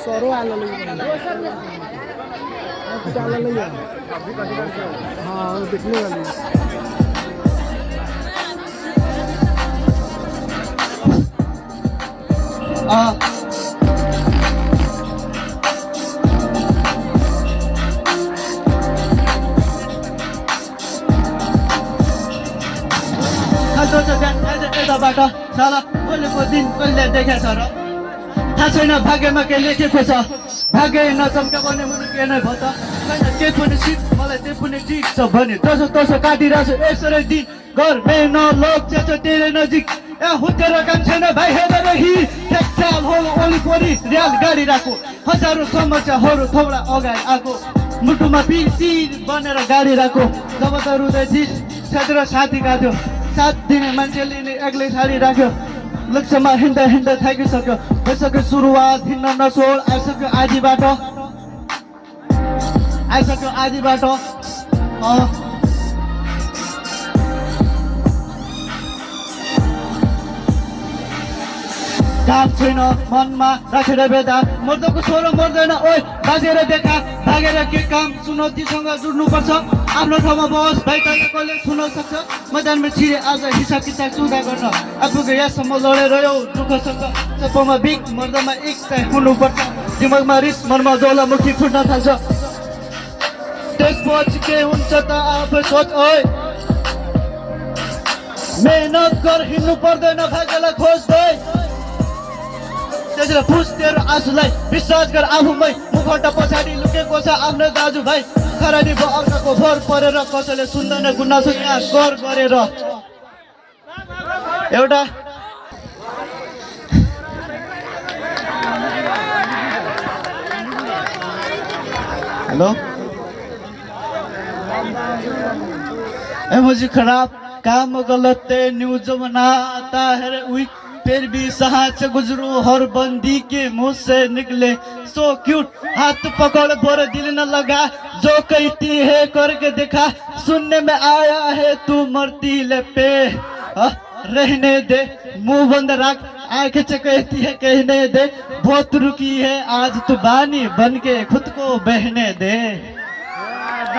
Soro आला लिया हाँ दिखने वाली यताबाट साला भोलिको दिन कहिले देखेछ र थाहा छैन भाग्यमा के लेखेको छ भाग्य नचम्का भने मुनि के नै भयो त छैन के पनि सिट मलाई त्यो पनि ठिक छ भने तसो तसो काटिरहेको छु यसरी दिन घर मेन लोक छ तेरे नजिक ए हुतेर काम छैन भाइ हेरेर हि ठेकचाल हो वरिपरि रेल गाडी राखो हजारौँ समस्याहरू थोडा अगाडि आएको मुटुमा पिर बनेर गाडी राखो जब त रुँदै थिइस् छेत्र साथी काट्यो साथ दिने मान्छेले नि एक्लै छाडी राख्यो लक्ष्यमा हिँड्दा हिँड्दा थाकिसक्यो भइसक्यो सुरुवात हिँड्न नछोड आइसक्यो आधीबाट काम छैन मनमा राखेर बेदा मर्दको छोरो मर्दैन ओइ बाजेर देखा भागेर के काम चुनौतीसँग जुड्नुपर्छ आफ्नो ठाउँमा बस भाइ तैँले कसले सुन्न सक्छ मैदानमा छिरे आज हिसाब किताब सुधा गर्न आफूको यहाँसम्म लडेर यो दुःखसँग चप्पमा बिक मर्दमा एक चाहिँ हुनुपर्छ दिमागमा रिस मनमा ज्वालामुखी फुट्न थाल्छ त्यसपछि के हुन्छ त आफै सोच ओइ मेहनत गर हिँड्नु पर्दैन भाग्यलाई खोज्दै त्यसैले पुछ तेरो आँसुलाई विश्वास गर आफूमै मुखबाट पछाडि लुकेको छ आफ्नो दाजुभाइ खरानी भयो अर्काको भर परेर कसैले सुन्दैन गुनासो यहाँ कर गरेर एउटा हेलो इमोजी खराब काम गलत है न्यूज बनाता है वी फिर भी साहस गुजरू हर बंदी के मुंह से निकले सो क्यूट हाथ पकड़ बोर दिल न लगा जो कहती है करके देखा सुनने में आया है तू मरती ले पे रहने दे मुंह बंद रख आंख से कहती है कहने दे बहुत रुकी है आज तू बानी बन के खुद को बहने दे।